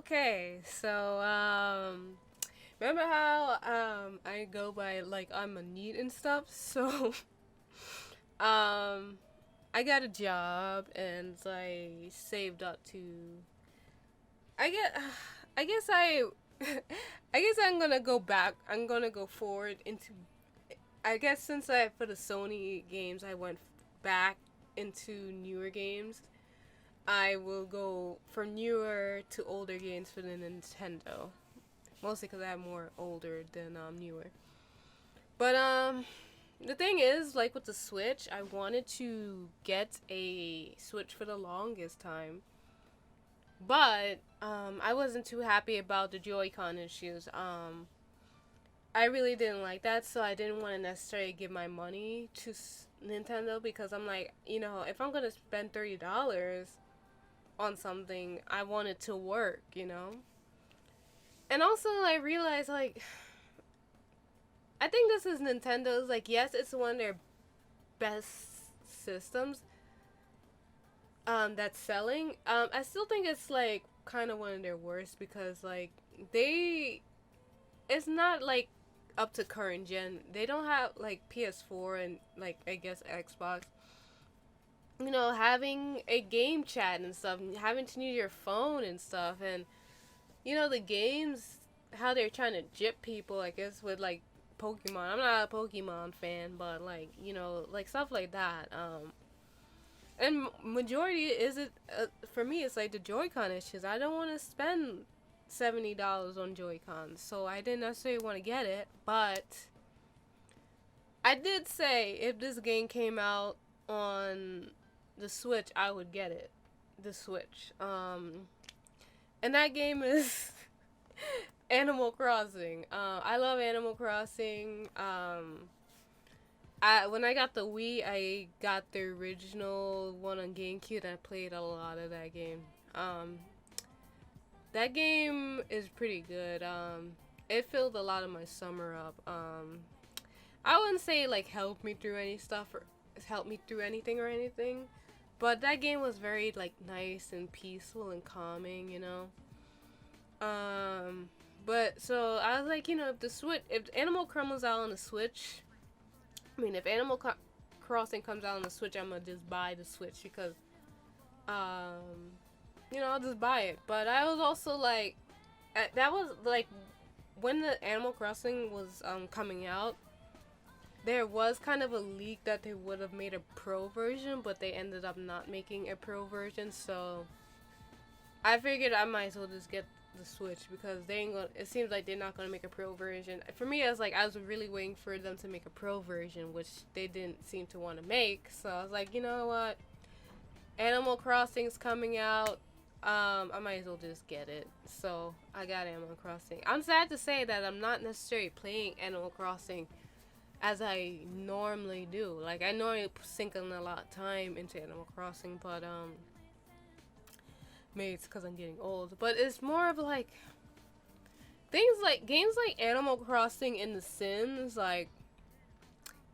Okay, so remember how I go by like I'm a neat and stuff? So um I got a job and I saved up to I get I guess I I guess I'm gonna go back. I'm gonna go forward into I guess since I for the Sony games I went back into newer games. I will go from newer to older games for the Nintendo. Mostly because I'm more older than newer. But the thing is, like with the Switch, I wanted to get a Switch for the longest time, but I wasn't too happy about the Joy-Con issues. I really didn't like that, so I didn't want to necessarily give my money to Nintendo because I'm like, if I'm gonna spend $30 on something, I want it to work. And also, I realized like I think this is Nintendo's, like, yes, it's one of their best systems that's selling. I still think it's, like, kind of one of their worst because, like, it's not, like, up to current gen. They don't have, like, PS4 and, like, I guess Xbox. Having a game chat and stuff, and having to use your phone and stuff, and, the games, how they're trying to jip people, I guess, with, like, Pokemon. I'm not a Pokemon fan, but like like stuff like that. And majority is it for me? It's like the Joy-Con issues. I don't want to spend $70 on Joy-Cons, so I didn't necessarily want to get it. But I did say if this game came out on the Switch, I would get it. The Switch. And that game is Animal Crossing. I love Animal Crossing. When I got the Wii, I got the original one on GameCube, and I played a lot of that game. That game is pretty good. It filled a lot of my summer up. I wouldn't say like helped me through any stuff or helped me through anything or anything, but that game was very like nice and peaceful and calming. But so I was like, if Animal comes out on the Switch, if Crossing comes out on the Switch, I'm gonna just buy the Switch because, I'll just buy it. But I was also like, that was like when the Animal Crossing was coming out. There was kind of a leak that they would have made a pro version, but they ended up not making a pro version. So I figured I might as well just get the Switch because they ain't gonna. It seems like they're not gonna make a pro version. For me, I was really waiting for them to make a pro version, which they didn't seem to want to make. So I was like, you know what, Animal Crossing's coming out. I might as well just get it. So I got Animal Crossing. I'm sad to say that I'm not necessarily playing Animal Crossing as I normally do. Like I normally sink in a lot of time into Animal Crossing, but maybe it's because I'm getting old, but it's more of like games like Animal Crossing and The Sims. Like,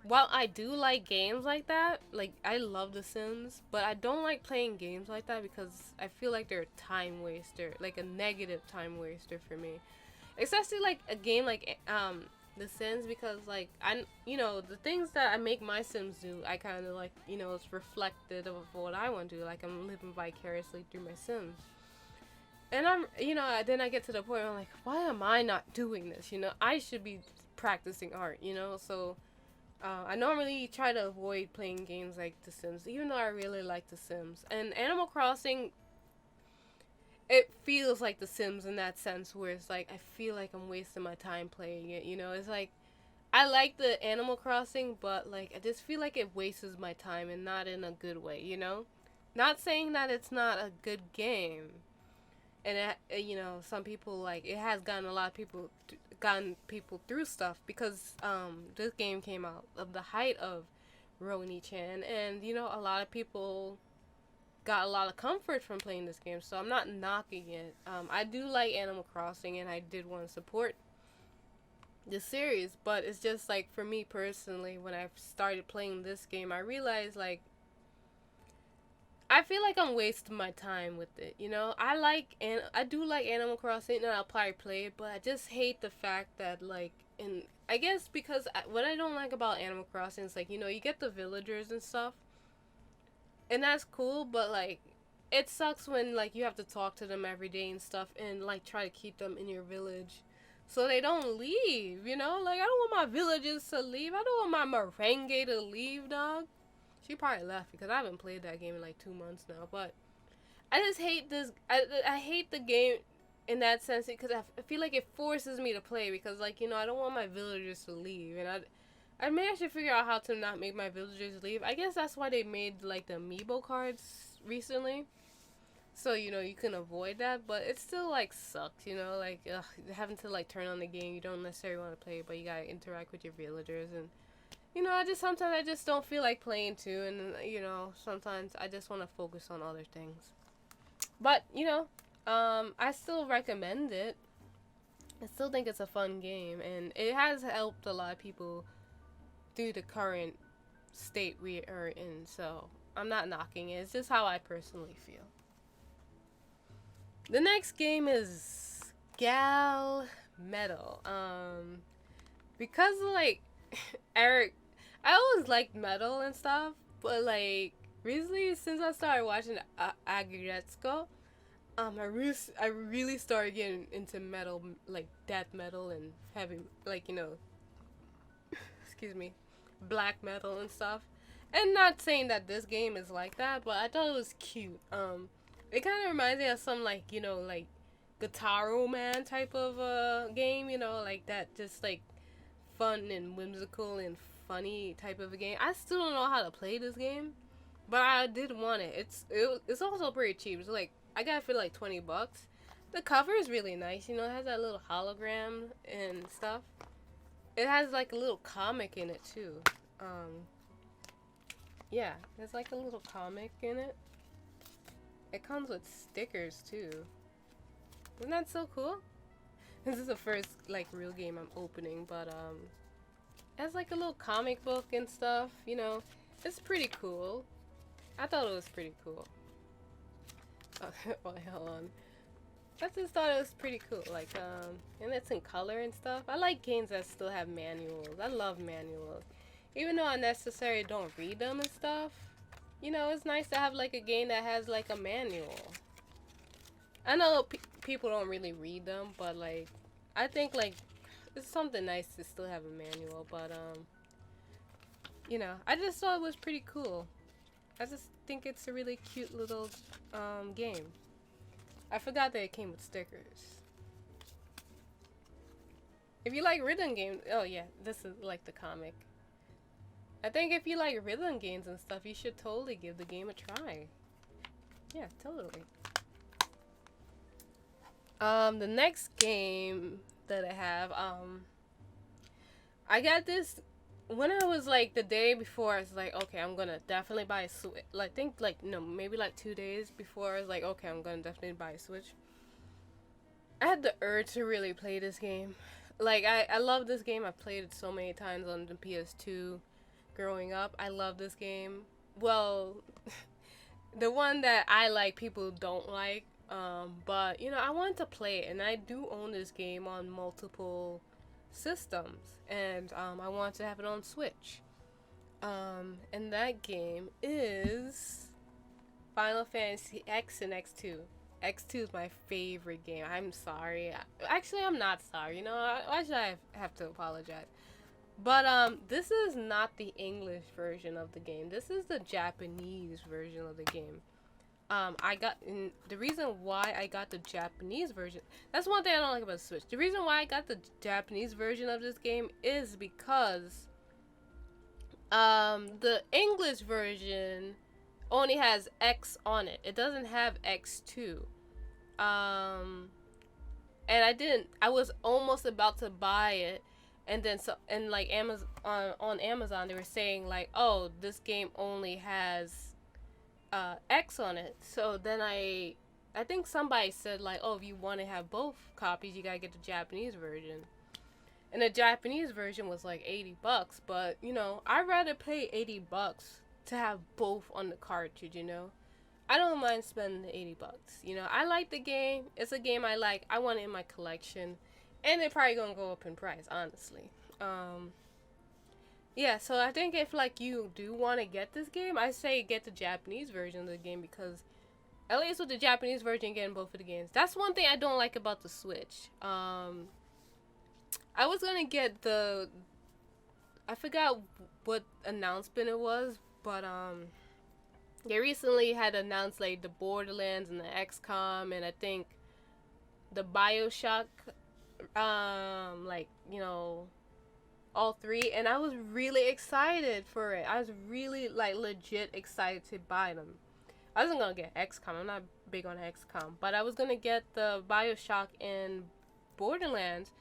while I do like games like that, like I love The Sims, but I don't like playing games like that because I feel like they're a time waster, like a negative time waster for me. Especially like a game like The Sims, because like the things that I make my Sims do, I kind of like it's reflected of what I want to do. Like I'm living vicariously through my Sims, and I'm then I get to the point where I'm like, why am I not doing this? I should be practicing art. So I normally try to avoid playing games like The Sims, even though I really like The Sims. And Animal Crossing, it feels like The Sims in that sense, where it's like I feel like I'm wasting my time playing it. It's like I like the Animal Crossing, but like I just feel like it wastes my time and not in a good way. Not saying that it's not a good game, and some people, like, it has gotten a lot of people gotten people through stuff because this game came out of the height of Roni-chan, and a lot of people got a lot of comfort from playing this game, so I'm not knocking it. I do like Animal Crossing, and I did want to support the series, but it's just like, for me personally, when I started playing this game, I realized like I feel like I'm wasting my time with it. You know, I do like Animal Crossing, and I'll probably play it, but I just hate the fact that like in I guess because what I don't like about Animal Crossing is like, you know, you get the villagers and stuff, and that's cool, but like it sucks when like you have to talk to them every day and stuff, and like try to keep them in your village so they don't leave. You know, like I don't want my villagers to leave. I don't want my merengue to leave, dog. She probably left because I haven't played that game in like 2 months now. But I just hate this. I hate the game in that sense because I feel like it forces me to play because, like, you know, I don't want my villagers to leave. And I may actually figure out how to not make my villagers leave. I guess that's why they made like the amiibo cards recently. So, you know, you can avoid that. But it still like sucks, you know, like having to like turn on the game. You don't necessarily want to play, but you gotta interact with your villagers. And you know, sometimes I just don't feel like playing too, and you know, sometimes I just want to focus on other things. But you know, I still recommend it. I still think it's a fun game, and it has helped a lot of people through the current state we are in. So I'm not knocking it. It's just how I personally feel. The next game is Gal Metal. Because like Eric, I always liked metal and stuff, but like recently since I started watching Agretsuko, I really started getting into metal, like death metal and heavy, like, you know, excuse me, black metal and stuff. And not saying that this game is like that, but I thought it was cute. It kind of reminds me of some like, you know, like Guitar Man type of game, you know, like that, just like fun and whimsical and funny type of a game. I still don't know how to play this game, but I did want it. It's also pretty cheap. It's like I got it for like $20. The cover is really nice. You know, it has that little hologram and stuff. It has like a little comic in it too. Yeah, there's like a little comic in it. It comes with stickers too. Isn't that so cool? This is the first like real game I'm opening, but it has like a little comic book and stuff, you know. It's pretty cool. I thought it was pretty cool. Oh, wait, hold on. I just thought it was pretty cool, like and it's in color and stuff. I like games that still have manuals. I love manuals. Even though I necessarily don't read them and stuff, you know, it's nice to have like a game that has like a manual. I know people don't really read them, but like I think like it's something nice to still have a manual, but you know, I just thought it was pretty cool. I just think it's a really cute little game. I forgot that it came with stickers. If you like rhythm games, oh yeah, this is like the comic. I think if you like rhythm games and stuff, you should totally give the game a try. Yeah, totally. The next game that I have, I got this when I was like the day before. I was like, okay, I'm gonna definitely buy a Switch. Like, think like no, maybe like 2 days before. I was like, okay, I'm gonna definitely buy a Switch. I had the urge to really play this game. Like, I love this game. I played it so many times on the PS2 growing up. I love this game. Well, the one that I like, people don't like. But, you know, I wanted to play it, and I do own this game on multiple systems, and I want to have it on Switch. And that game is Final Fantasy X and X2. X2 is my favorite game. I'm sorry. Actually, I'm not sorry. You know, why should I have to apologize? But this is not the English version of the game. This is the Japanese version of the game. The reason why I got the Japanese version, that's one thing I don't like about the Switch. The reason why I got the Japanese version of this game is because the English version only has X on it. It doesn't have X2. And I was almost about to buy it, and then like Amazon on Amazon they were saying like, oh, this game only has X on it. So then I think somebody said like, oh, if you want to have both copies, you gotta get the Japanese version. And the Japanese version was like $80, but you know, I'd rather pay $80 to have both on the cartridge, you know. I don't mind spending the $80. You know, I like the game. It's a game I like. I want it in my collection, and they're probably gonna go up in price, honestly. Um, yeah. So I think if like you do want to get this game, I say get the Japanese version of the game because at least with the Japanese version, getting both of the games. That's one thing I don't like about the Switch. I was gonna get the I forgot what announcement it was, but they recently had announced like the Borderlands and the XCOM and I think the BioShock like, you know, all three, and I was really excited for it. I was really like legit excited to buy them. I wasn't gonna get XCOM. I'm not big on XCOM, but I was gonna get the BioShock and Borderlands.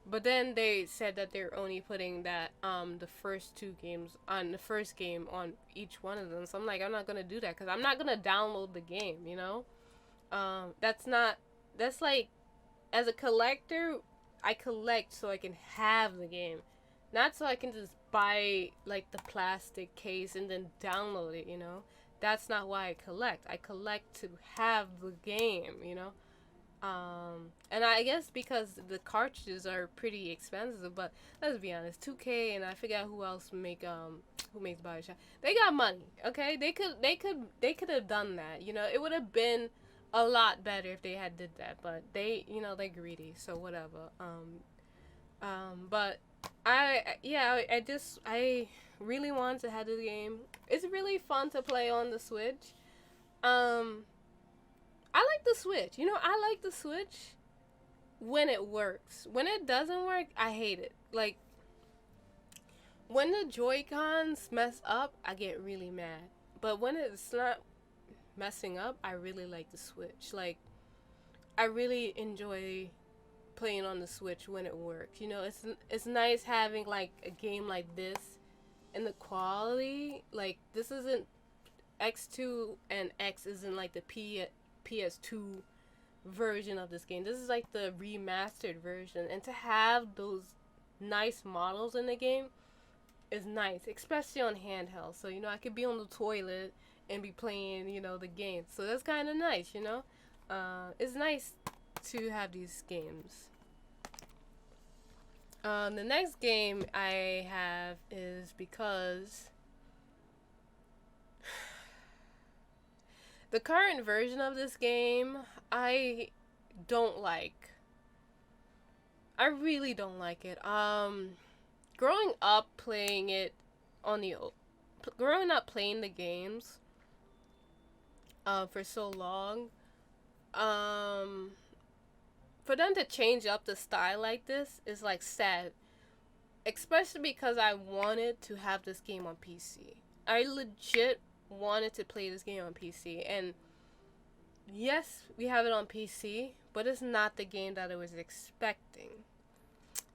But then they said that they're only putting that the first two games on the first game on each one of them. So I'm like, I'm not gonna do that because I'm not gonna download the game. You know, that's not that's like as a collector, I collect so I can have the game, not so I can just buy like the plastic case and then download it. You know, that's not why I collect. I collect to have the game. You know. And I guess because the cartridges are pretty expensive, but let's be honest, 2K and I forget who else who makes BioShock. They got money, okay? They could have done that. You know, it would have been a lot better if they had did that, but they're greedy, so whatever. But I really want to have the game. It's really fun to play on the Switch. I like the Switch. You know, I like the Switch when it works. When it doesn't work, I hate it. Like, when the Joy-Cons mess up, I get really mad. But when it's not messing up, I really like the Switch. Like, I really enjoy playing on the Switch when it works. You know, it's nice having, like, a game like this and the quality. Like, this isn't X2 and X isn't like the PS2 version of this game. This is like the remastered version, and to have those nice models in the game is nice, especially on handheld. So you know, I could be on the toilet and be playing, you know, the game. So that's kind of nice, you know. It's nice to have these games. The next game I have is because the current version of this game, I don't like. I really don't like it. Growing up playing it on the, growing up playing the games, for so long, for them to change up the style like this is like sad. Especially because I wanted to have this game on PC. I legit wanted to play this game on PC, and yes, we have it on PC, but it's not the game that I was expecting.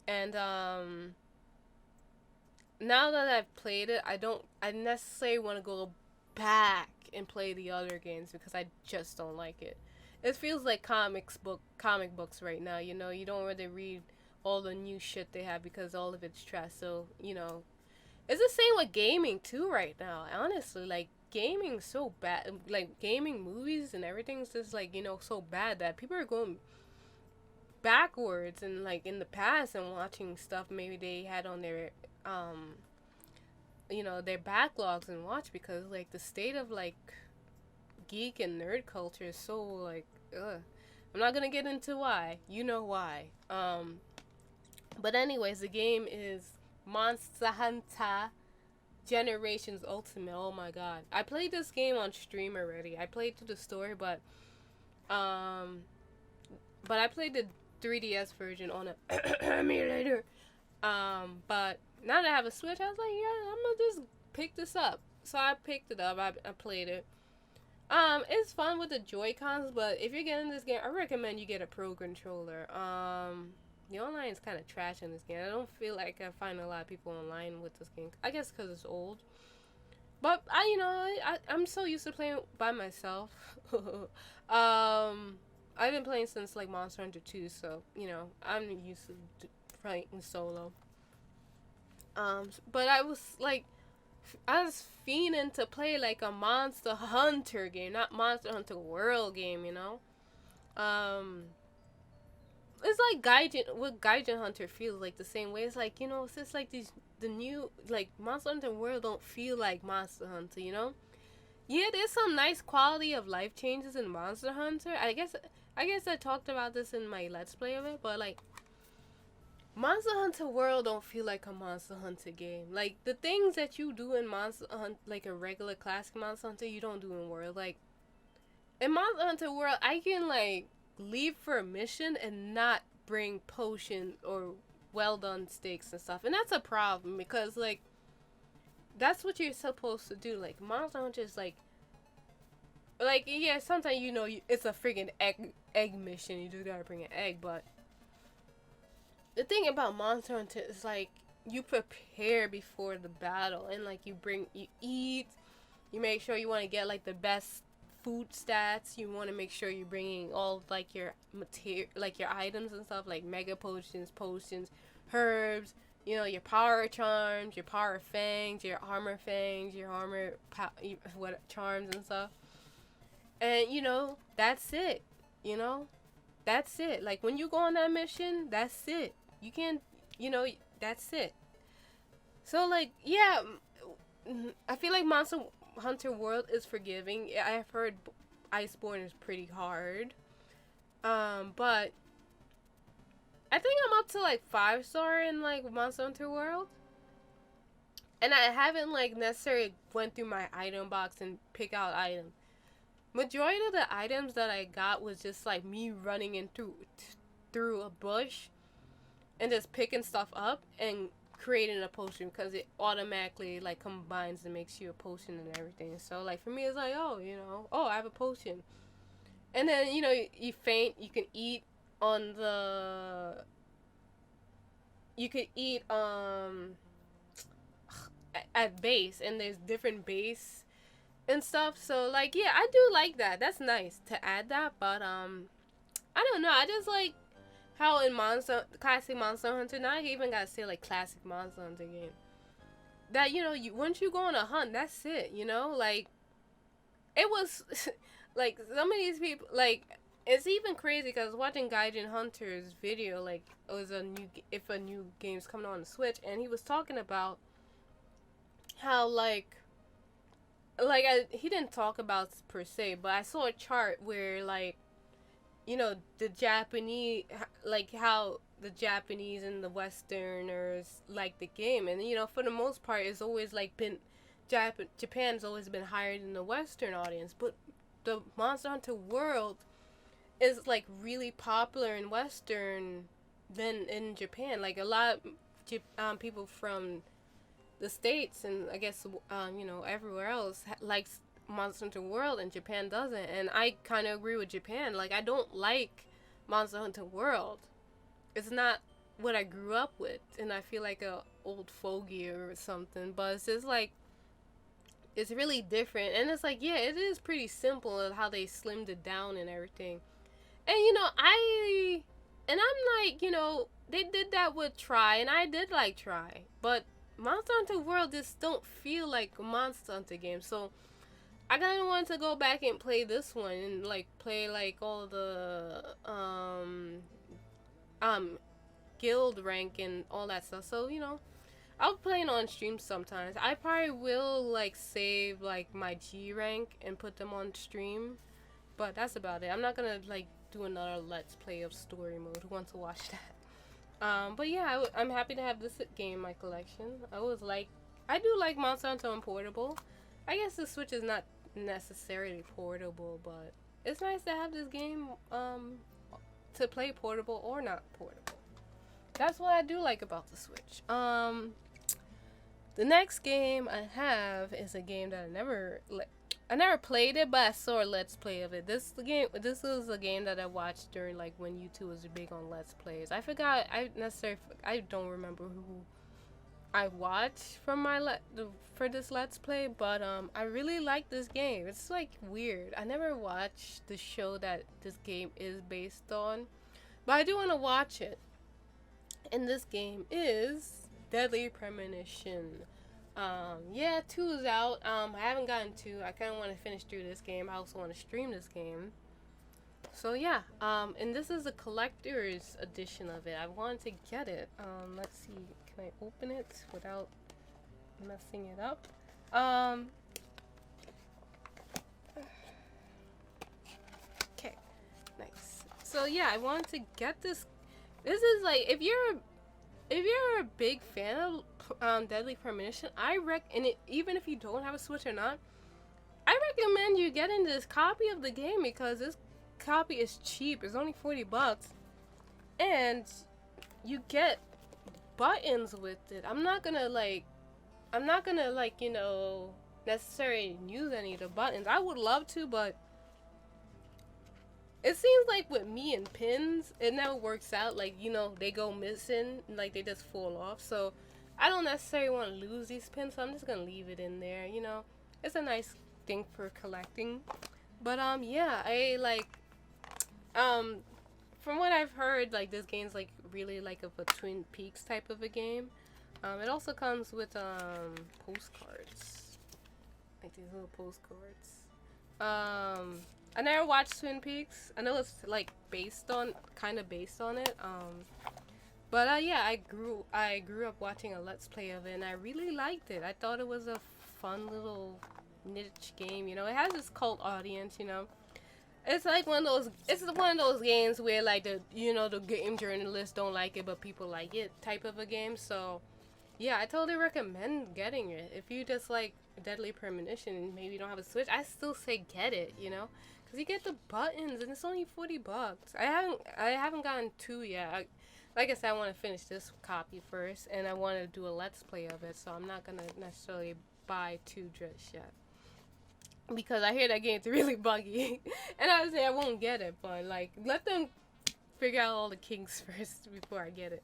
And now that I've played it, I necessarily want to go back and play the other games because I just don't like it. It feels like comic books right now. You know, you don't really read all the new shit they have because all of it's trash. So you know, it's the same with gaming too right now. Honestly, like gaming's so bad. Like gaming movies and everything's just like, you know, so bad that people are going backwards and like in the past and watching stuff maybe they had on their you know, their backlogs and watch because like the state of like geek and nerd culture is so like ugh. I'm not gonna get into why. You know why. But anyways, the game is Monster Hunter Generations Ultimate. Oh my god. I played this game on stream already. I played through the story, but I played the 3DS version on a emulator. But now that I have a Switch, I was like, yeah, I'm gonna just pick this up. So I picked it up. I played it. It's fun with the Joy-Cons, but if you're getting this game, I recommend you get a Pro controller. The online is kind of trash in this game. I don't feel like I find a lot of people online with this game. I guess because it's old. But I'm so used to playing by myself. I've been playing since like Monster Hunter 2, so you know I'm used to playing solo. But I was like, I was fiending to play like a Monster Hunter game, not Monster Hunter World game, you know? Um, it's like Gaijin, what Gaijin Hunter feels like the same way. It's like, you know, it's just like the new, like, Monster Hunter World don't feel like Monster Hunter, you know? Yeah, there's some nice quality of life changes in Monster Hunter. I guess I talked about this in my Let's Play of it, but like Monster Hunter World don't feel like a Monster Hunter game. Like the things that you do in Monster Hunter, like a regular classic Monster Hunter, you don't do in World. Like in Monster Hunter World, I can like leave for a mission and not bring potion or well done steaks and stuff, and that's a problem because like that's what you're supposed to do. Like Monster Hunter is like yeah, sometimes you know it's a friggin' egg mission. You just gotta bring an egg, but the thing about Monster Hunter is like you prepare before the battle, and like you eat, you make sure you want to get like the best food stats. You want to make sure you're bringing all like your material, like your items and stuff, like mega potions, herbs. You know, your power charms, your power fangs, your armor fangs, your what charms and stuff. And you know, that's it. You know, that's it. Like when you go on that mission, that's it. You can't, you know, that's it. So like, yeah, I feel like Monster Hunter World is forgiving. I've heard Iceborne is pretty hard. But I think I'm up to like 5-star in like Monster Hunter World. And I haven't like necessarily went through my item box and pick out items. Majority of the items that I got was just like me running in through a bush and just picking stuff up and creating a potion because it automatically like combines and makes you a potion and everything. So like for me it's like, oh, you know, oh, I have a potion. And then, you know, you faint, you can eat on the you could eat at base, and there's different base and stuff. So like yeah, I do like that. That's nice to add that, but I don't know. I just like how in classic Monster Hunter, now I even gotta say like classic Monster Hunter game, that you know, once you go on a hunt, that's it. You know, like it was like some of these people like. It's even crazy because watching Gaijin Hunter's video, like it was if a new game's coming on the Switch, and he was talking about how he didn't talk about per se, but I saw a chart where like, you know, the Japanese, like how the Japanese and the Westerners like the game, and you know, for the most part, it's always like been Japan's always been higher than the Western audience, but the Monster Hunter World is like really popular in Western than in Japan. Like a lot of people from the States and I guess you know, everywhere else likes Monster Hunter World and Japan doesn't. And I kind of agree with Japan. Like I don't like Monster Hunter World. It's not what I grew up with, and I feel like a old fogey or something. But it's just like it's really different, and it's like yeah, it is pretty simple in how they slimmed it down and everything. And you know, I'm like, you know, they did that with Try, and I did like Try, but Monster Hunter World just don't feel like a Monster Hunter game. So I kind of wanted to go back and play this one and like play like all the guild rank and all that stuff. So you know, I'll play it on stream sometimes. I probably will like save like my G rank and put them on stream, but that's about it. I'm not gonna like do another Let's Play of story mode. Who wants to watch that? But yeah, I'm happy to have this game in my collection. I do like Monster Hunter on portable. I guess the Switch is not necessarily portable, but it's nice to have this game to play portable or not portable. That's what I do like about the Switch. The next game I have is a game that I never played it, but I saw a Let's Play of it. This was a game that I watched during like when YouTube was big on Let's Plays. I don't remember who I watched from for this Let's Play, but I really like this game. It's like weird. I never watched the show that this game is based on, but I do want to watch it. And this game is Deadly Premonition. Yeah, 2 is out. I haven't gotten 2. I kind of want to finish through this game. I also want to stream this game. So yeah, and this is a collector's edition of it. I wanted to get it. Let's see, can I open it without messing it up? Okay, nice. So yeah, I wanted to get this. This is like if you're a big fan of Deadly Premonition, even if you don't have a Switch or not, I recommend you getting this copy of the game because this copy is cheap. It's only $40, and you get buttons with it. I'm not gonna necessarily use any of the buttons. I would love to, but it seems like with me and pins, it never works out. Like, they go missing, like they just fall off. So I don't necessarily want to lose these pins, so I'm just gonna leave it in there. It's a nice thing for collecting. But yeah, I from what I've heard, like this game's like really like a Twin Peaks type of a game. It also comes with postcards, like these little postcards. I never watched Twin Peaks. I know it's like kind of based on it. But yeah, I grew up watching a Let's Play of it, and I really liked it. I thought it was a fun little niche game. It has this cult audience. It's like one of those games where like the game journalists don't like it, but people like it type of a game. So yeah, I totally recommend getting it. If you just like Deadly Premonition and maybe you don't have a Switch, I still say get it. Because you get the buttons and it's only $40. I haven't gotten 2 yet. Like I said, I want to finish this copy first, and I want to do a Let's Play of it, so I'm not gonna necessarily buy 2 just yet. Because I hear that game's really buggy. And I would say I won't get it, but like let them figure out all the kinks first before I get it.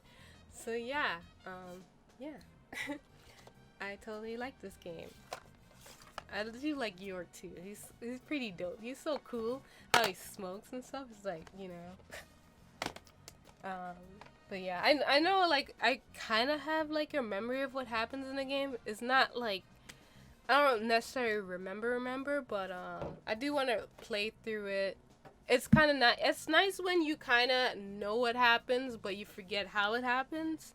So yeah, yeah. I totally like this game. I do like York too. He's pretty dope. He's so cool. How he smokes and stuff. It's like, but yeah, I know like I kind of have like a memory of what happens in the game. It's not like I don't necessarily remember, but I do want to play through it. It's kind of not. It's nice when you kind of know what happens, but you forget how it happens,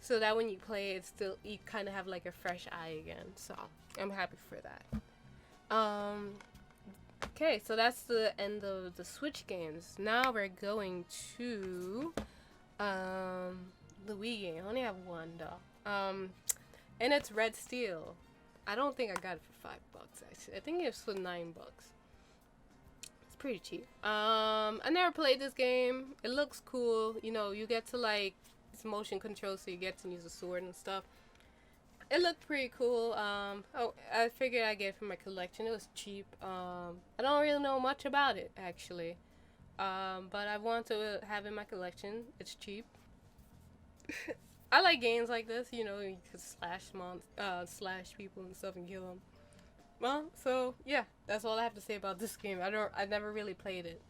so that when you play it, you kind of have like a fresh eye again. So I'm happy for that. Okay, so that's the end of the Switch games. Now we're going to the Wii game. I only have one though. And it's Red Steel. I don't think I got it for $5 actually. I think it was for $9. It's pretty cheap. I never played this game. It looks cool. You get to like it's motion control, so you get to use a sword and stuff. It looked pretty cool. I figured I'd get it for my collection. It was cheap. I don't really know much about it actually. But I want to have it in my collection. It's cheap. I like games like this, you could slash people and stuff and kill them. Well, so yeah, that's all I have to say about this game. I never really played it.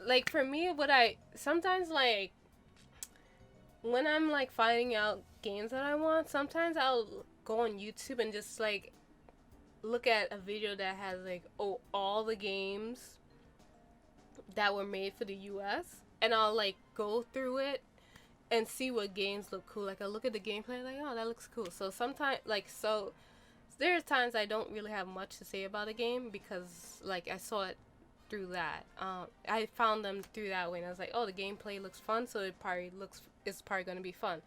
Like for me, sometimes like when I'm like finding out games that I want, sometimes I'll go on YouTube and just like look at a video that has like all the games that were made for the US, and I'll like go through it and see what games look cool. Like I look at the gameplay like, oh, that looks cool. So sometimes there's times I don't really have much to say about a game because like I saw it through that. I found them through that way, and I was like, oh, the gameplay looks fun, so it's probably gonna be fun.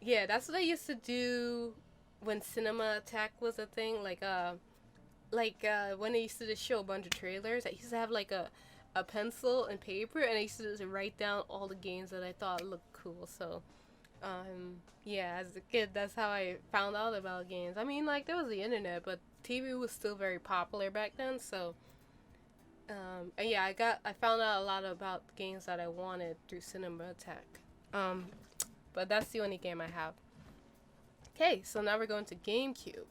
Yeah, that's what I used to do when Cinema Attack was a thing. Like when I used to just show a bunch of trailers, I used to have like a pencil and paper, and I used to just write down all the games that I thought looked cool. So yeah, as a kid, that's how I found out about games. I mean, like there was the internet, but TV was still very popular back then. So and yeah, I found out a lot about games that I wanted through Cinema Attack. But that's the only game I have. Okay, so now we're going to GameCube.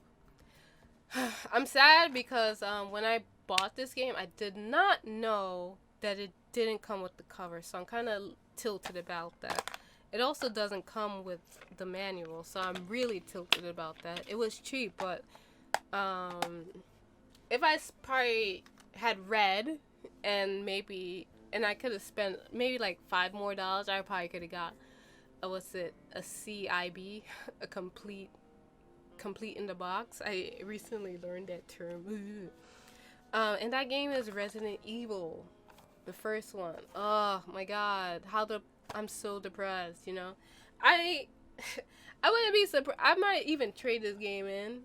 I'm sad because when I bought this game, I did not know that it didn't come with the cover, so I'm kind of tilted about that. it also doesn't come with the manual, so I'm really tilted about that. It was cheap, but um, if probably had read and maybe and I could have spent maybe like $5 more, I probably could have got what's it, a CIB, a complete in the box. I recently learned that term. And that game is Resident Evil, the first one. Oh my god, I'm so depressed. I I wouldn't be surprised. I might even trade this game in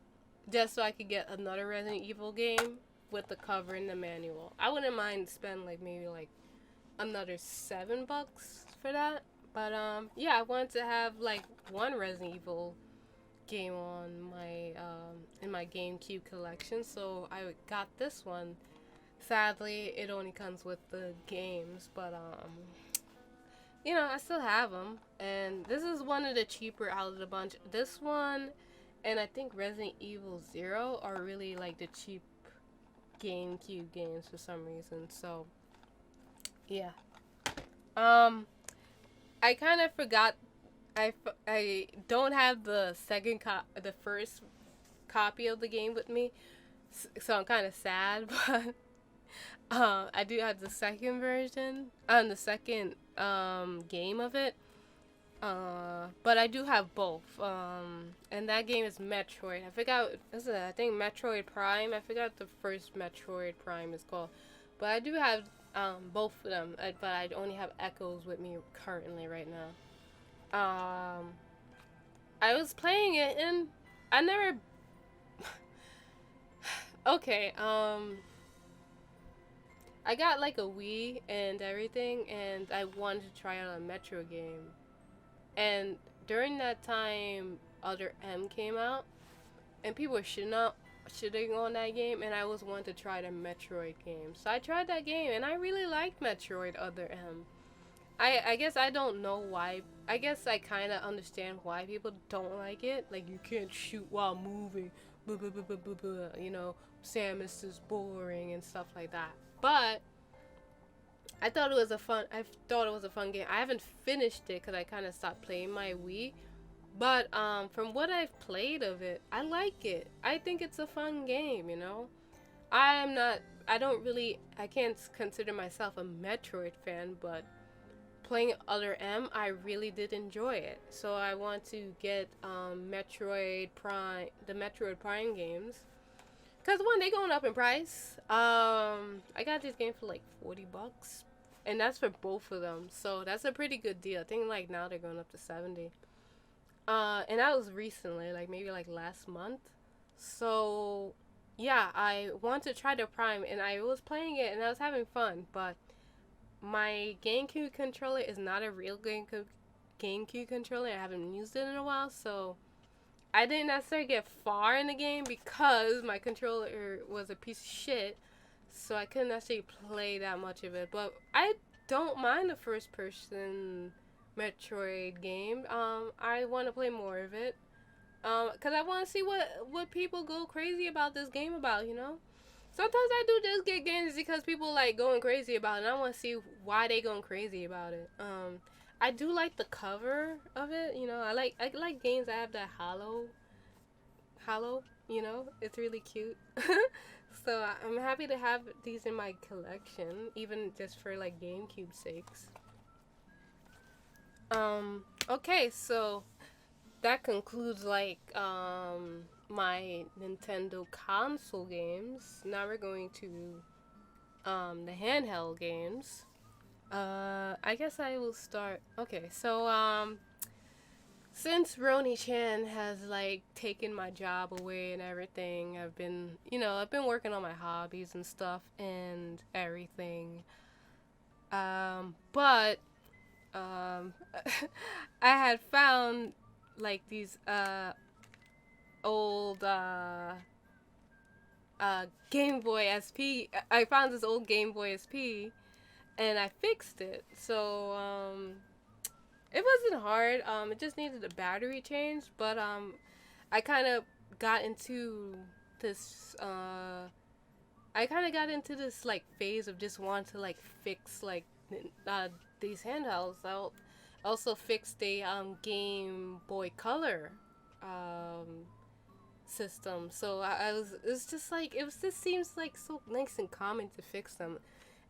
just so I could get another Resident Evil game with the cover and the manual. I wouldn't mind spending like maybe like another $7 for that. But yeah, I wanted to have like one Resident Evil game on my in my GameCube collection, so I got this one. Sadly, it only comes with the games, but I still have them, and this is one of the cheaper out of the bunch. This one, and I think Resident Evil Zero are really like the cheap GameCube games for some reason. So, yeah. I kind of forgot. I don't have the the first copy of the game with me, so I'm kind of sad. But I do have the second version, the second game of it. But I do have both. And that game is Metroid. I forgot. I think Metroid Prime. I forgot the first Metroid Prime is called. But I do have both of them. But I only have Echoes with me currently right now. I was playing it and I never. Okay. I got like a Wii and everything, and I wanted to try out a Metro game. And during that time, Other M came out, and people were shitting on that game, and I was wanting to try the Metroid game. So I tried that game, and I really liked Metroid Other M. I guess I don't know why. I guess I kind of understand why people don't like it. Like, you can't shoot while moving. Blah, blah, blah, blah, blah, blah. Samus is boring and stuff like that. But I thought it was a fun game. I haven't finished it because I kind of stopped playing my Wii. But from what I've played of it, I like it. I think it's a fun game, I can't consider myself a Metroid fan, but playing Other M, I really did enjoy it. So I want to get the Metroid Prime games. Because one, they going up in price. I got this game for like $40. And that's for both of them. So that's a pretty good deal. I think like now they're going up to 70. And that was recently, like maybe like last month. So yeah, I want to try the Prime, and I was playing it and I was having fun, but my GameCube controller is not a real GameCube controller. I haven't used it in a while, so I didn't necessarily get far in the game because my controller was a piece of shit, so I couldn't actually play that much of it. But I don't mind the first person Metroid game. I want to play more of it. Because I want to see what people go crazy about this game about, Sometimes I do just get games because people like going crazy about it, and I want to see why they going crazy about it. I do like the cover of it, I like games that have that hollow, it's really cute. So I'm happy to have these in my collection, even just for like GameCube sakes. Okay, so that concludes like my Nintendo console games. Now we're going to the handheld games. I guess I will start. Okay, so since Roni Chan has like taken my job away and everything, I've been working on my hobbies and stuff and everything. But I had found like these old Game Boy SP. I found this old Game Boy SP, and I fixed it. So it wasn't hard. It just needed a battery change. But I kind of got into this. Like phase of just wanting to like fix like these handhelds. also fixed the Game Boy Color um, system. So I was, it's just like, it was just seems like so nice and common to fix them,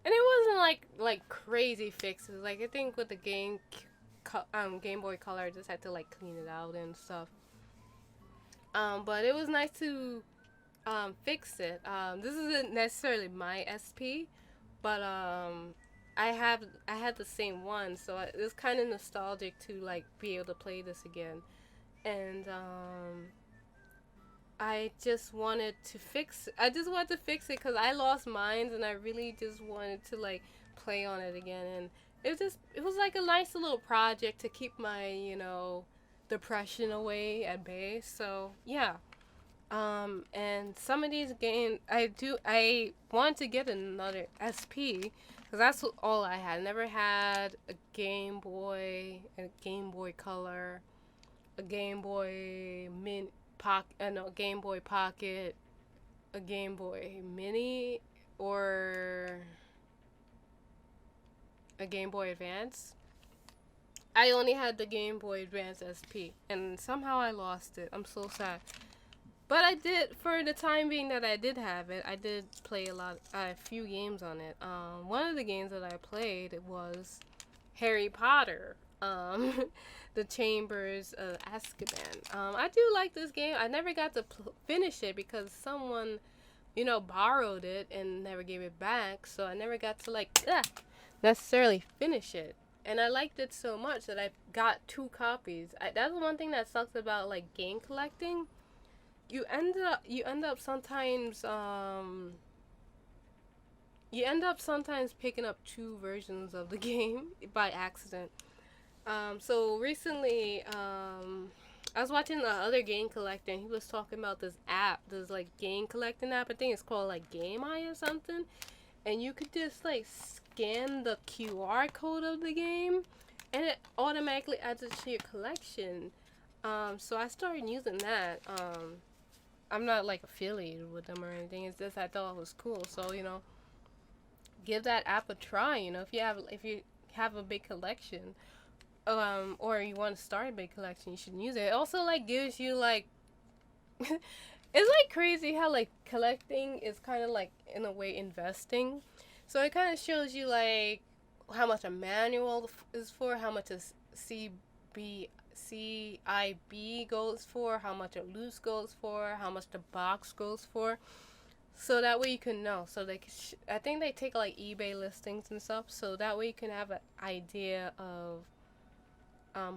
and it wasn't like crazy fixes. Like I think with the Game Boy Color, I just had to like clean it out and stuff. But it was nice to fix it. This isn't necessarily my SP, but I had the same one, so it was kind of nostalgic to like be able to play this again. And I just wanted to fix it because I lost mine, and I really just wanted to like play on it again. And it was like a nice little project to keep my depression away at bay. So yeah. And some of these games, I want to get another SP because that's all I had. I never had a Game Boy Color, a Game Boy no, Game Boy Pocket, a Game Boy Mini, or a Game Boy Advance. I only had the Game Boy Advance SP, and somehow I lost it. I'm so sad. But I did, for the time being that I did have it, I did play a few games on it. One of the games that I played was Harry Potter, the Chambers of Azkaban. I do like this game. I never got to finish it because someone, borrowed it and never gave it back. So I never got to necessarily finish it. And I liked it so much that I got 2 copies. That's one thing that sucks about like game collecting. You end up sometimes picking up 2 versions of the game by accident. So recently, I was watching the other game collector, and he was talking about this app, this like game collecting app. I think it's called like Game Eye or something, and you could just like scan the QR code of the game, and it automatically adds it to your collection. So I started using that. I'm not like affiliated with them or anything. It's just I thought it was cool. So give that app a try. If you have a big collection, or you want to start a big collection, you should use it. It also like gives you like, it's like crazy how like collecting is kind of like in a way investing. So it kind of shows you like how much a manual is for, how much a CIB goes for, how much a loose goes for, how much the box goes for. So that way you can know. So I think they take like eBay listings and stuff. So that way you can have an idea of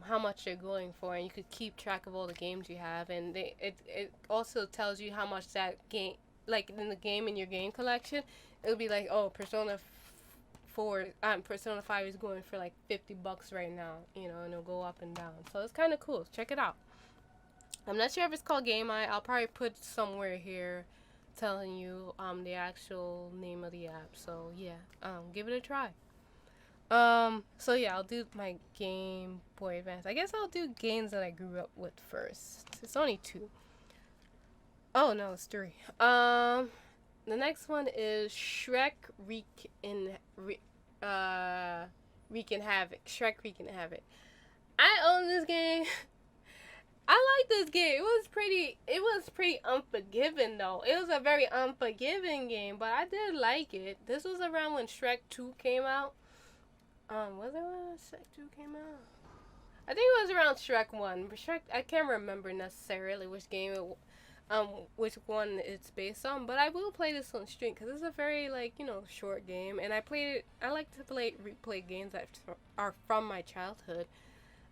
how much they're going for, and you could keep track of all the games you have. And it also tells you how much that game, like in the game in your game collection, it'll be like, oh, Persona 5 is going for like $50 right now, and it'll go up and down. So it's kind of cool. Check it out. I'm not sure if it's called Game Eye. I'll probably put somewhere here telling you the actual name of the app. So yeah, give it a try. So yeah, I'll do my Game Boy Advance. I guess I'll do games that I grew up with first. It's only 2. Oh no, it's 3. The next one is Shrek Wreaking Havoc. Shrek Wreaking Havoc. I own this game. I like this game. It was pretty unforgiving though. It was a very unforgiving game, but I did like it. This was around when Shrek 2 came out. Was it when Shrek 2 came out? I think it was around Shrek 1. But I can't remember necessarily which which one it's based on, but I will play this on stream because it's a very short game, and I like to replay games that are from my childhood.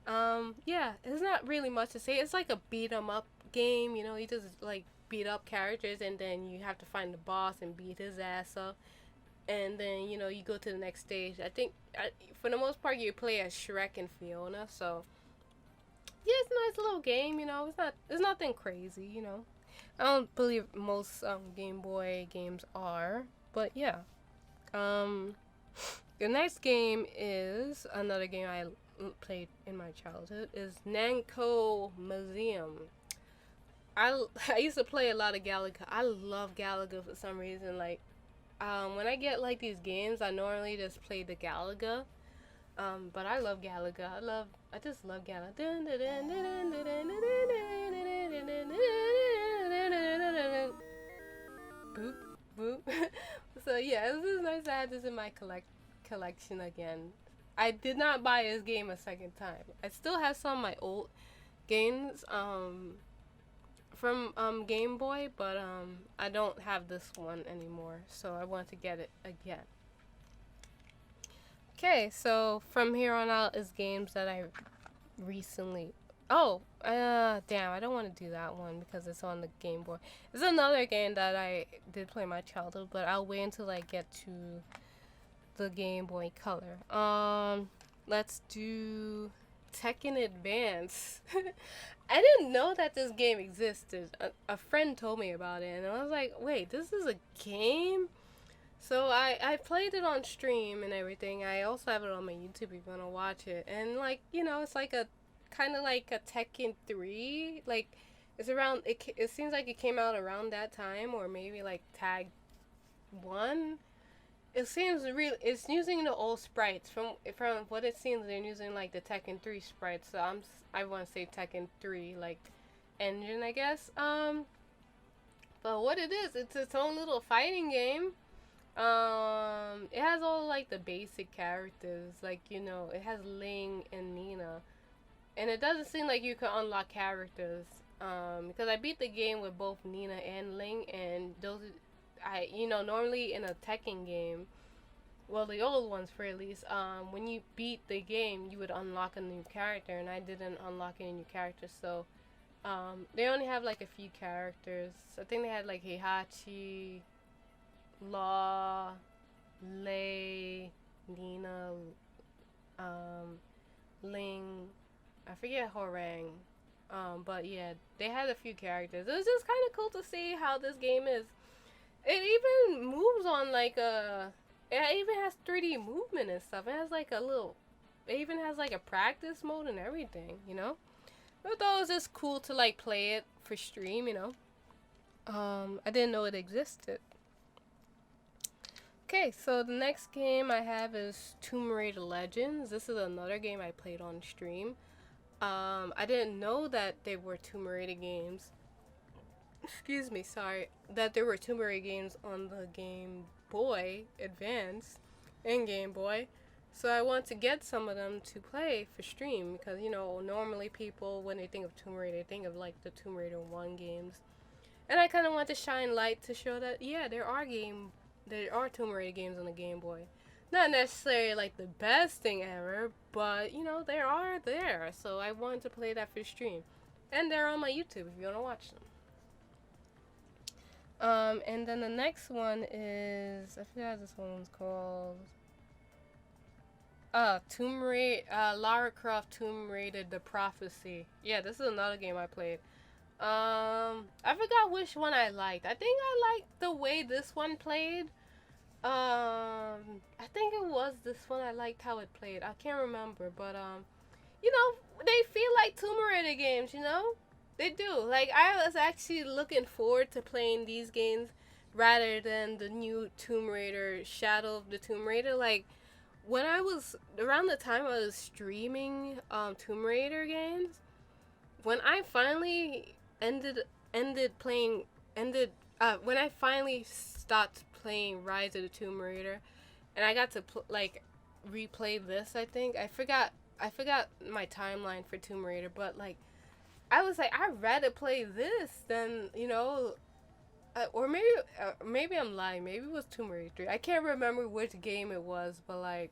Yeah, there's not really much to say. It's like a beat 'em up game, you just like beat up characters, and then you have to find the boss and beat his ass up, and then you go to the next stage. I think for the most part you play as Shrek and Fiona, so yeah, it's a nice little game. It's nothing crazy. I don't believe most Game Boy games are, but yeah. The next game is another game I played in my childhood, is Nanko Museum. I used to play a lot of Galaga. I love Galaga for some reason. Like when I get like these games, I normally just play the Galaga. But I love Galaga. I just love Galaga. Boop, boop. So yeah, this is nice to have this in my collection again. I did not buy this game a second time. I still have some of my old games from Game Boy, but I don't have this one anymore, so I want to get it again. Okay, so from here on out is games that I recently. Oh, damn! I don't want to do that one because it's on the Game Boy. It's another game that I did play in my childhood, but I'll wait until I get to the Game Boy Color. Let's do Tekken Advance. I didn't know that this game existed. A friend told me about it, and I was like, wait, this is a game? So I played it on stream and everything. I also have it on my YouTube if you want to watch it. And, like, you know, it's like a kind of like a Tekken 3. Like, it's around, it seems like it came out around that time, or maybe like Tag 1. It seems real. It's using the old sprites. From what it seems, they're using like the Tekken 3 sprites. So I want to say Tekken 3 like engine, I guess. But what it is, it's its own little fighting game. It has all like the basic characters, like, you know, it has Ling and Nina, and it doesn't seem like you can unlock characters. Because I beat the game with both Nina and Ling, and those, normally in a Tekken game, well, the old ones for at least, when you beat the game, you would unlock a new character, and I didn't unlock any new characters, so, they only have like a few characters. I think they had like Heihachi, Law, Lei, Nina, Ling, I forget Horang. But yeah, they had a few characters. It was just kind of cool to see how this game is. It even moves on like it even has 3D movement and stuff. It has like it even has like a practice mode and everything, you know? I thought it was just cool to like play it for stream, you know? I didn't know it existed. Okay, so the next game I have is Tomb Raider Legends. This is another game I played on stream. I didn't know that they were Tomb Raider games. Excuse me, sorry. That there were Tomb Raider games on the Game Boy Advance and Game Boy. So I want to get some of them to play for stream because, you know, normally people, when they think of Tomb Raider, they think of like the Tomb Raider 1 games. And I kind of want to shine light to show that, yeah, there are Tomb Raider games on the Game Boy. Not necessarily like the best thing ever, but, you know, they are there. So I wanted to play that for stream. And they're on my YouTube if you want to watch them. And then the next one is, I forgot what this one's called. Tomb Raider, Lara Croft Tomb Raider The Prophecy. Yeah, this is another game I played. I forgot which one I liked. I think I liked the way this one played. I think it was this one. I liked how it played. I can't remember, but you know, they feel like Tomb Raider games, you know? They do. Like, I was actually looking forward to playing these games rather than the new Tomb Raider, Shadow of the Tomb Raider. Like, when I was, around the time I was streaming Tomb Raider games, when I finally when I finally stopped playing Rise of the Tomb Raider, and I got to replay this, I think I forgot my timeline for Tomb Raider, but like I was like, I'd rather play this than, you know, or maybe I'm lying. Maybe it was Tomb Raider 3. I can't remember which game it was, but like,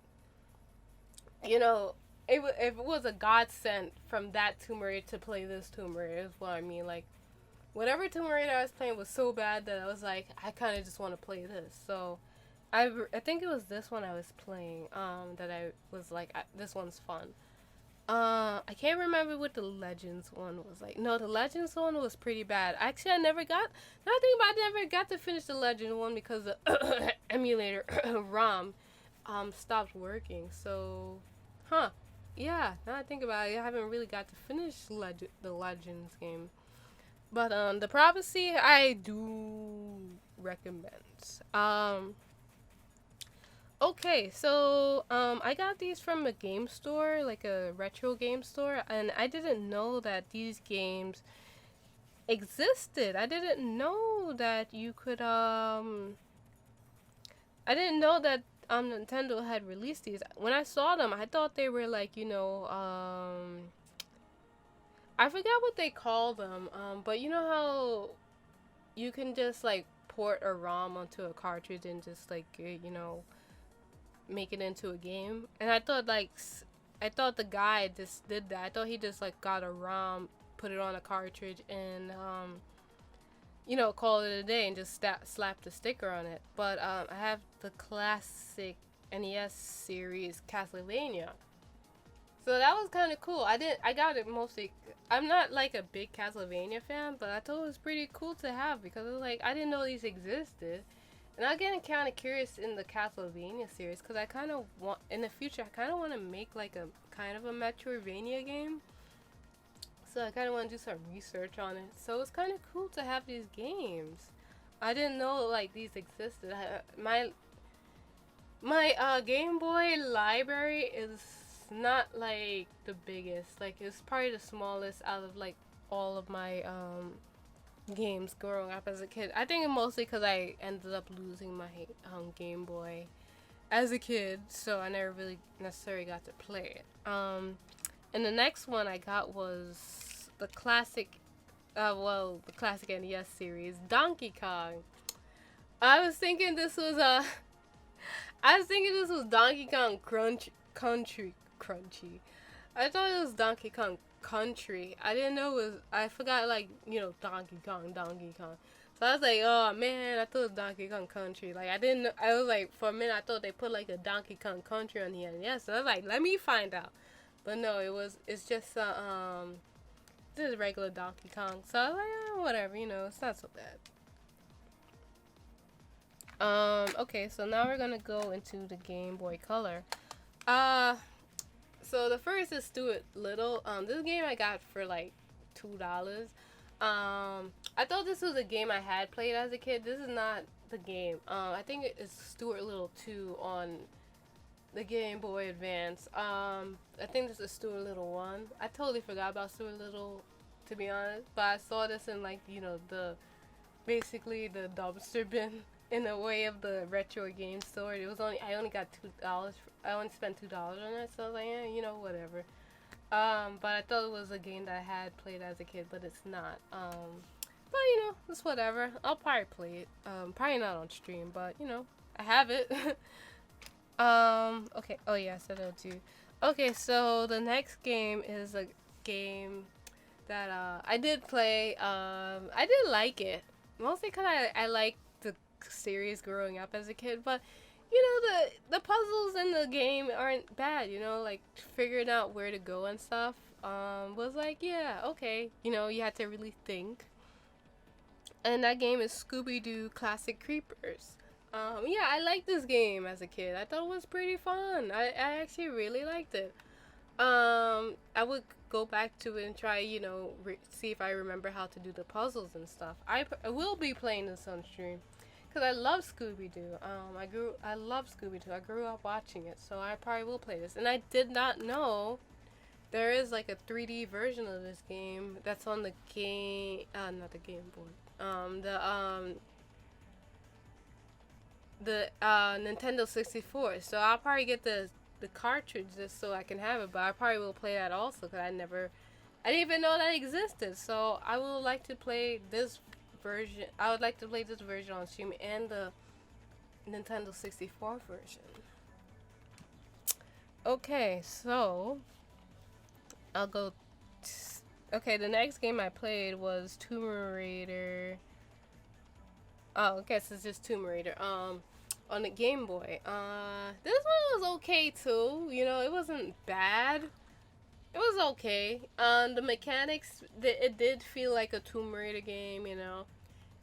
you know, if it was a godsend from that Tomb Raider to play this Tomb Raider, is what I mean. Like, whatever Tomb Raider I was playing was so bad that I was like, I kind of just want to play this. So, I think it was this one I was playing, that I was like, this one's fun. I can't remember what the Legends one was like. No, the Legends one was pretty bad. Actually, I never got to finish the Legend one because the emulator ROM stopped working. So, yeah, now I think about it, I haven't really got to finish the Legends game. But the Prophecy I do recommend. Okay, so I got these from a game store, like a retro game store, and I didn't know that these games existed. I didn't know that you could I didn't know that Nintendo had released these. When I saw them, I thought they were like, I forgot what they call them. But you know how you can just like port a ROM onto a cartridge and just like make it into a game. And I thought I thought the guy just did that. I thought he just like got a ROM, put it on a cartridge, and call it a day and just slap the sticker on it. But I have the classic NES series Castlevania. So that was kind of cool. I got it mostly. I'm not like a big Castlevania fan, but I thought it was pretty cool to have because it was like I didn't know these existed. And I'm getting kind of curious in the Castlevania series because I kind of want in the future. I kind of want to make like a kind of a Metroidvania game. So I kind of want to do some research on it. So it's kind of cool to have these games. I didn't know like these existed. My Game Boy library is not like the biggest. Like it's probably the smallest out of like all of my games growing up as a kid. I think mostly because I ended up losing my Game Boy as a kid, so I never really necessarily got to play it. And the next one I got was the classic, the classic NES series, Donkey Kong. I was thinking this was I was thinking this was Donkey Kong Crunchy. I thought it was Donkey Kong Country. I didn't know it was. I forgot like Donkey Kong, Donkey Kong. So I was like, oh man, I thought it was Donkey Kong Country. Like I didn't. I was like, for a minute, I thought they put like a Donkey Kong Country on the end. Yeah, so I was like, let me find out. But no, it's just this is regular Donkey Kong. So I was like, whatever, it's not so bad. Okay, so now we're gonna go into the Game Boy Color. Uh, so the first is Stuart Little. This game I got for like $2. I thought this was a game I had played as a kid. This is not the game. I think it's Stuart Little 2 on the Game Boy Advance. I think this is Stuart Little 1. I totally forgot about Stuart Little, to be honest. But I saw this in like basically the dumpster bin in a way of the retro game store. I only got $2. I only spent $2 on it, so I was like, whatever. But I thought it was a game that I had played as a kid, but it's not. But it's whatever. I'll probably play it. Probably not on stream, but I have it. Okay. Oh yeah, I said that too. Okay, so the next game is a game that I did play. I did like it mostly because I like the series growing up as a kid, but the puzzles in the game aren't bad. Like figuring out where to go and stuff. Was like yeah okay. You had to really think. And that game is Scooby-Doo Classic Creepers. Yeah, I liked this game as a kid. I thought it was pretty fun. I actually really liked it. I would go back to it and try, see if I remember how to do the puzzles and stuff. I will be playing this on stream because I love Scooby-Doo. I love Scooby-Doo. I grew up watching it, so I probably will play this. And I did not know there is like a 3D version of this game that's on the game, not the Game Boy. The Nintendo 64. So I'll probably get the cartridge just so I can have it, but I probably will play that also because I didn't even know that existed. So I would like to play this version. I would like to play this version on stream and the Nintendo 64 version. Okay, so I'll go. Okay, the next game I played was Tomb Raider. Oh, I guess it's just Tomb Raider. On the Game Boy. This one was okay too. It wasn't bad. It was okay. The mechanics, it did feel like a Tomb Raider game.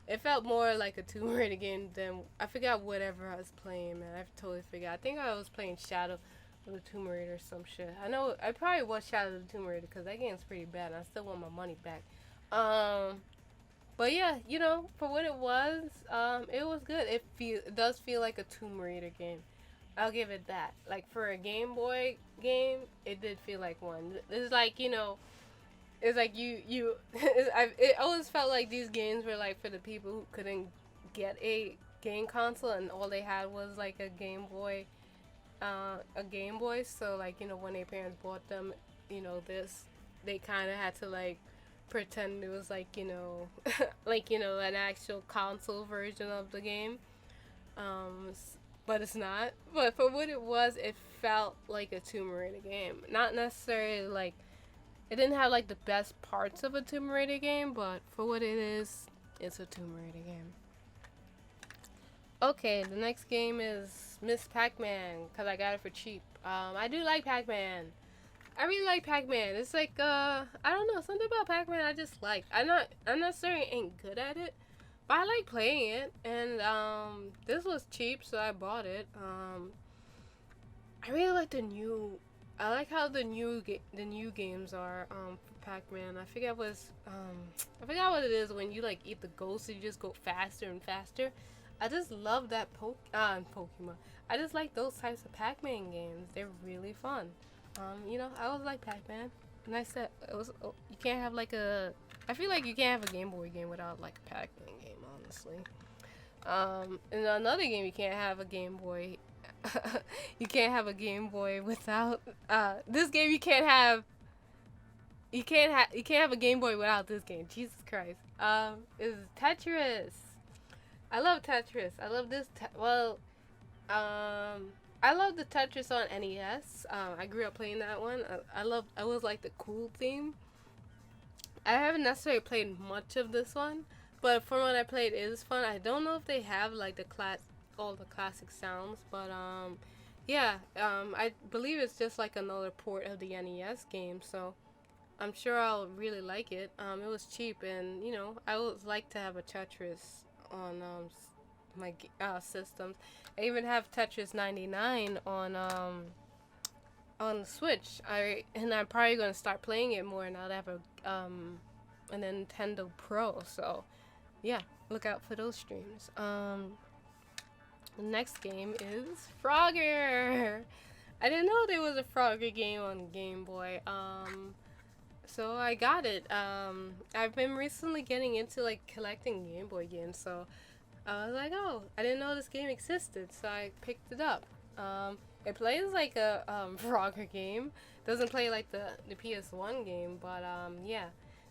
It felt more like a Tomb Raider game than I forgot whatever I was playing. Man, I totally forgot. I think I was playing Shadow of the Tomb Raider or some shit. I know I probably was Shadow of the Tomb Raider because that game's pretty bad. And I still want my money back. But yeah, for what it was good. It does feel like a Tomb Raider game. I'll give it that. Like for a Game Boy game, it did feel like one. It's like it's like it always felt like these games were like for the people who couldn't get a game console and all they had was like a Game Boy. So like when their parents bought them, this they kind of had to like pretend it was like like an actual console version of the game. But it's not. But for what it was, it felt like a Tomb Raider game. Not necessarily like it didn't have like the best parts of a Tomb Raider game, but for what it is, it's a Tomb Raider game. Okay, the next game is Miss Pac-Man because I got it for cheap. I do like Pac-Man. I really like Pac-Man. It's like I don't know, something about Pac-Man I just like. I'm not saying I ain't good at it, but I like playing it. And this was cheap, so I bought it. I really like the new. I like how the new games are for Pac-Man. I forgot what it is when you like eat the ghost and you just go faster and faster. I just love that Pokemon. I just like those types of Pac-Man games. They're really fun. I always like Pac-Man. And I said it was. You can't have like a. I feel like you can't have a Game Boy game without like a Pac-Man game, honestly. And another game you can't have a Game Boy. You can't have a Game Boy without. This game you can't have. You can't have a Game Boy without this game. Jesus Christ. Is Tetris. I love Tetris. I love this. I love the Tetris on NES. I grew up playing that one. I was like the cool theme. I haven't necessarily played much of this one, but from what I played, it is fun. I don't know if they have like all the classic sounds, but yeah. I believe it's just like another port of the NES game, so I'm sure I'll really like it. It was cheap, and I would like to have a Tetris on my systems. I even have Tetris 99 on the Switch. I'm probably gonna start playing it more now that I have a Nintendo Pro. So yeah, look out for those streams. The next game is Frogger. I didn't know there was a Frogger game on Game Boy. So I got it. I've been recently getting into like collecting Game Boy games, so I was like, oh, I didn't know this game existed, so I picked it up. It plays like a Frogger game. Doesn't play like the PS1 game, but yeah.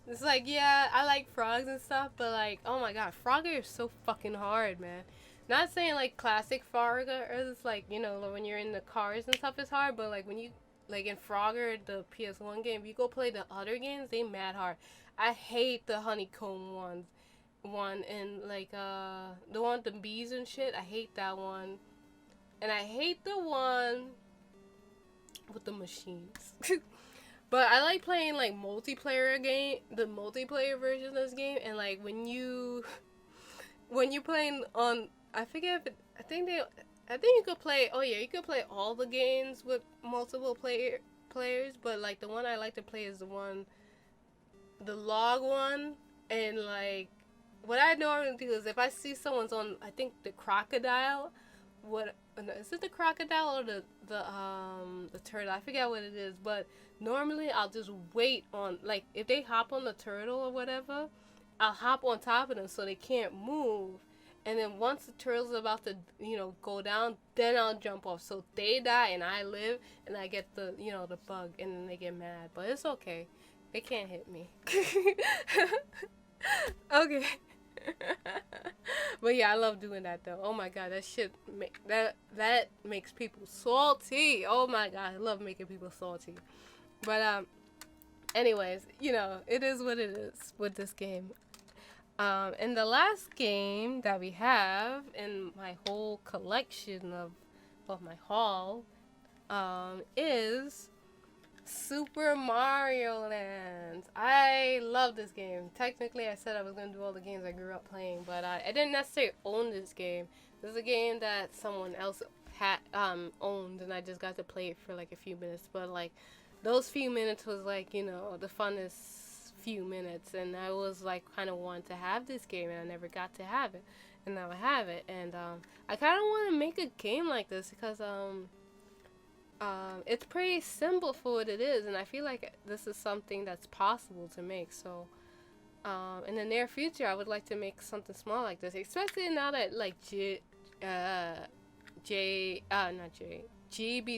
It's like, yeah, I like frogs and stuff, but like, oh my god, Frogger is so fucking hard, man. Not saying like classic Frogger, or it's like, when you're in the cars and stuff, it's hard, but like when you, like in Frogger, the PS1 game, if you go play the other games, they mad hard. I hate the honeycomb one and like the one with the bees and shit. I hate that one, and I hate the one with the machines. But I like playing like the multiplayer version of this game, and like when you playing on, I forget if it, I think you could play. Oh yeah, you could play all the games with multiple players, but like the one I like to play is the log one, and like what I normally do is if I see someone's on, I think the crocodile, is it the crocodile or the turtle? I forget what it is, but normally I'll just wait on, like, if they hop on the turtle or whatever, I'll hop on top of them so they can't move. And then once the turtle's about to, go down, then I'll jump off. So they die and I live and I get the bug and then they get mad. But it's okay. They can't hit me. Okay. But yeah, I love doing that though. Oh my god, that shit that makes people salty. Oh my god, I love making people salty. But anyways, it is what it is with this game. And the last game that we have in my whole collection of my haul is Super Mario Land. I love this game. Technically, I said I was going to do all the games I grew up playing, but I didn't necessarily own this game. This is a game that someone else had owned, and I just got to play it for like a few minutes. But like, those few minutes was like, the funnest few minutes, and I was like kind of wanting to have this game, and I never got to have it. and now I have it. And I kind of want to make a game like this because it's pretty simple for what it is, and I feel like this is something that's possible to make. So in the near future, I would like to make something small like this, especially now that like GB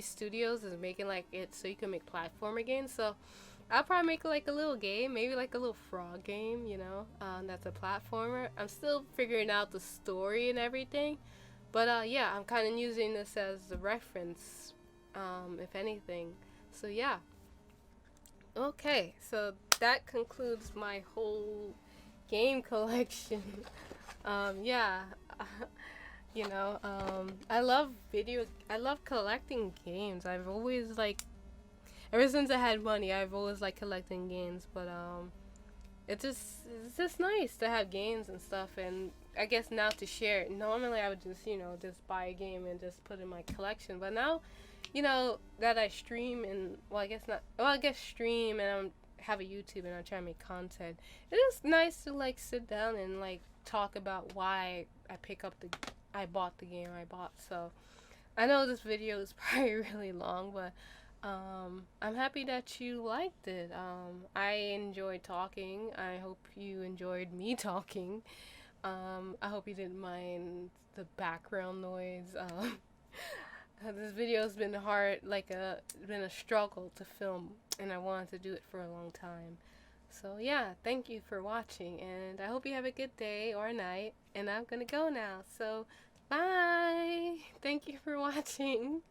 Studios is making like it so you can make platformer games. So I'll probably make like a little game, maybe like a little frog game, you know, that's a platformer. I'm still figuring out the story and everything, but yeah, I'm kind of using this as a reference, if anything. So yeah. Okay, so that concludes my whole game collection. Yeah, you know, I love collecting games. I've always like, ever since I had money, I've always liked collecting games. But it's just nice to have games and stuff, and I guess now to share it. Normally, I would just just buy a game and just put it in my collection. But now, that I stream and I guess not. Well, I guess stream and have a YouTube and I'm trying to make content. It is nice to like sit down and like talk about why I bought the game I bought. So I know this video is probably really long, but I'm happy that you liked it. I enjoyed talking. I hope you enjoyed me talking. I hope you didn't mind the background noise. This video's been hard, been a struggle to film, and I wanted to do it for a long time. So yeah, thank you for watching, and I hope you have a good day or night, and I'm gonna go now. So bye! Thank you for watching.